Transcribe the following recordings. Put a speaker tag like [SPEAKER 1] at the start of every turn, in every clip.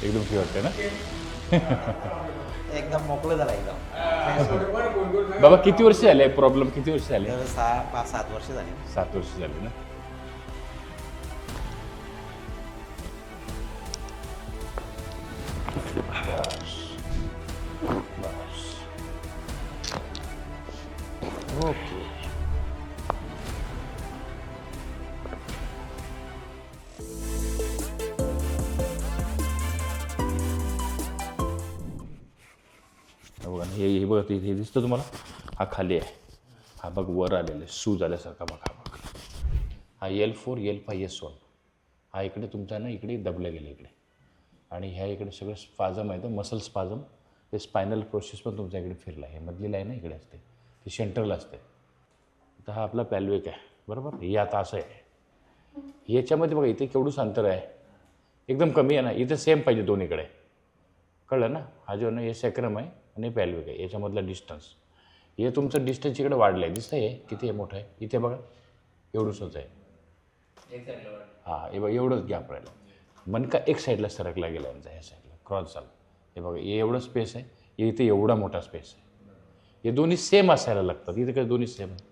[SPEAKER 1] एकदम फ्री वाटते ना.
[SPEAKER 2] एकदम मोकळं झालं एकदम.
[SPEAKER 1] बाबा किती वर्ष झाले प्रॉब्लेम, किती वर्ष झाले?
[SPEAKER 2] 5-7 वर्ष झाली.
[SPEAKER 1] 7 वर्ष झाले ना. ओके. बघा हे बघा हे दिसतं तुम्हाला, हा खाली आहे, हा बघ वर आलेला आहे सूज आल्यासारखा बघा. हा L4 L5 S1 हा इकडे तुमचा ना इकडे दबल्या गेला इकडे, आणि ह्या इकडे सगळं स्पाझम आहे, तर मसल स्पाझम, ते स्पायनल प्रोसेस पण तुमच्या इकडे फिरला आहे. मधली लाईन इकडे असते, ती सेंटरला असते. तर हा आपला पॅल्विक आहे बरोबर. हे आता असं आहे, याच्यामध्ये बघा इथे केवढंच अंतर आहे, एकदम कमी आहे ना. इथे सेम पाहिजे दोन्हीकडे, कळलं ना. हा जो ना हे सॅक्रम आहे आणि पॅल्विक आहे, याच्यामधला डिस्टन्स, हे तुमचं डिस्टन्स इकडे वाढलं आहे, दिसतं आहे किती आहे मोठं आहे. इथे बघा एवढंच आहे. हां हे बघा एवढंच गॅप राहिलं. मणका एक साईडला सरकला गेला यांचा, ह्या साईडला क्रॉस झाला. हे बघा हे एवढं स्पेस आहे, हे इथे एवढा मोठा स्पेस आहे. हे दोन्ही सेम असायला लागतात, इथे काय दोन्ही सेम आहे,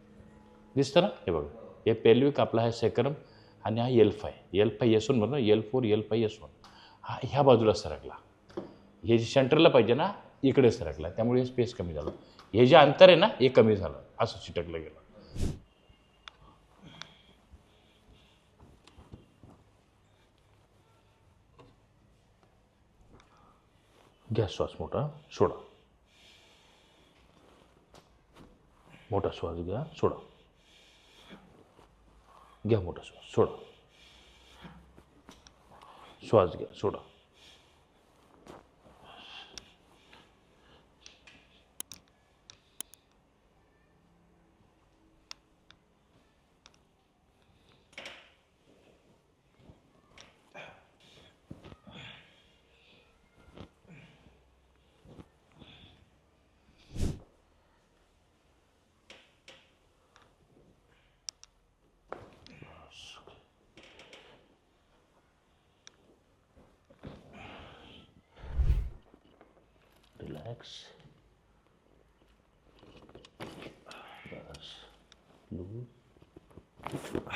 [SPEAKER 1] दिसतं ना. हे बघा हे पेल्विक आपला आहे सेक्रम, आणि हा L5 S1 बरोबर, L4 L5 S1 हा ह्या बाजूला सरकला. हे जे सेंटरला पाहिजे ना इकडे सरकला, त्यामुळे हे स्पेस कमी झालं. हे जे अंतर आहे ना हे कमी झालं, असं चिटकलं गेलं. घ्या श्वास मोठा, सोडा. मोठा श्वास घ्या, सोडा. घ्या मोठा श्वास, सोडा. श्वास घ्या, सोडा. रिलॅक्स. बस.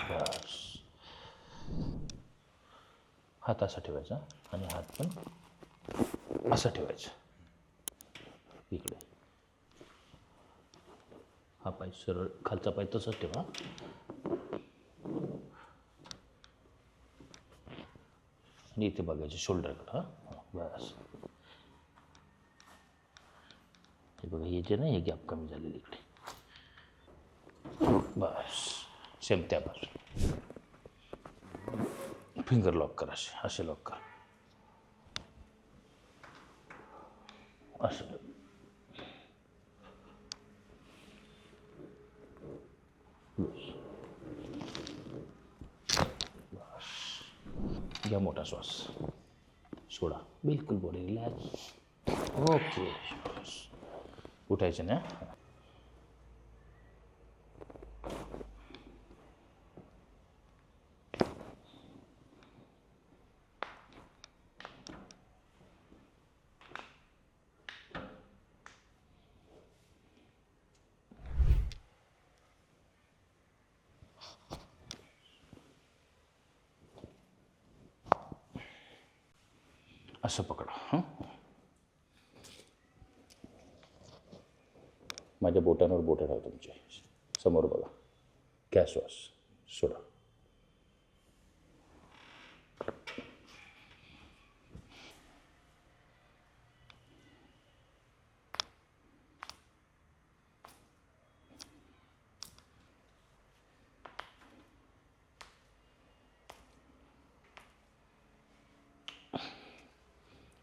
[SPEAKER 1] बस. हात असा ठेवायचा आणि हात पण असा ठेवायचा इकडे. हा पाय सरळ, खालचा पाय तसाच ठेवा. आणि इथे बघायचं शोल्डरकडं. हां बस. हे बघा हे जे ना हे गॅप कमी झालेली इकडे. बस सेम त्या बाजूला. फिंगर लॉक करा, असे लॉक करा, असं. बस. घ्या मोठा श्वास, सोडा. बिलकुल बॉडी रिलॅक्स. ओके. उठायचं ना. असं पकडा. हां माझ्या बोटांवर बोटं ठेवा तुमचे, समोर बघा. घ्या श्वास, सोडा.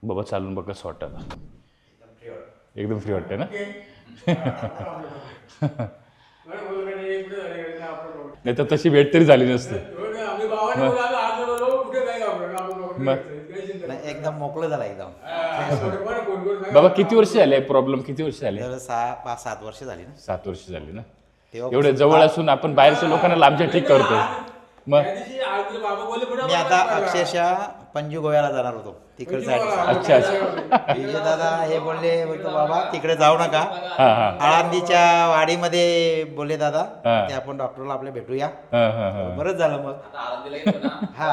[SPEAKER 1] बाबा चालून बघ कसं वाटतं आता. एकदम फ्री वाटतं ना. नाही तर तशी भेट तरी झाली नसते.
[SPEAKER 2] एकदम मोकळं झालं एकदम.
[SPEAKER 1] बाबा किती वर्ष झाले प्रॉब्लेम, किती वर्ष झाले?
[SPEAKER 2] 5-7 वर्ष झाली ना.
[SPEAKER 1] 7 वर्ष झाली ना.
[SPEAKER 2] तेव्हा
[SPEAKER 1] एवढे जवळ असून आपण बाहेरच्या लोकांना लांबच्या ठीक करतो. मग
[SPEAKER 2] मी आता अक्षरशः पणजी गोव्याला जाणार होतो तिकडे जायचं.
[SPEAKER 1] अच्छा अच्छा.
[SPEAKER 2] विजय दादा हे बोलतो बाबा तिकडे जाऊ नका,
[SPEAKER 1] हां हां
[SPEAKER 2] आळंदीच्या वाडीमध्ये बोलले दादा
[SPEAKER 1] हा.
[SPEAKER 2] ते आपण डॉक्टरला आपल्या भेटूया.
[SPEAKER 1] हां हां हां.
[SPEAKER 2] बरंच झालं मग. हा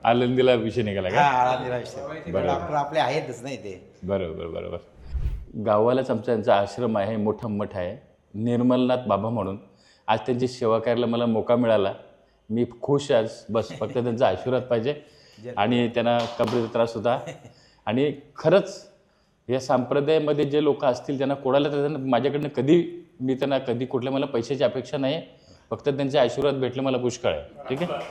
[SPEAKER 1] आनंदीला विषय निघाला
[SPEAKER 2] हा
[SPEAKER 1] का?
[SPEAKER 2] आळंदीला विषय डॉक्टर आपले आहेतच नाही ते.
[SPEAKER 1] बरोबर बरोबर. गावालाच आमचा यांचा आश्रम आहे, मोठा मठ आहे, निर्मलनाथ बाबा म्हणून. आज त्यांची सेवा करायला मला मौका मिळाला. मी खुश आज. बस फक्त त्यांचा आशीर्वाद पाहिजे. आणि त्यांना कबरेचा त्रास होता. आणि खरंच या संप्रदायामध्ये जे लोक असतील त्यांना कोणाला त्यांना माझ्याकडनं मी त्यांना कधी कुठल्या मला पैशाची अपेक्षा नाही. फक्त त्यांचे आशीर्वाद भेटले मला पुष्कळ आहे. ठीक आहे.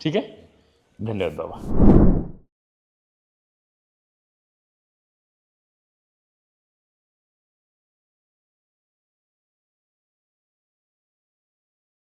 [SPEAKER 1] ठीक आहे. धन्यवाद बाबा.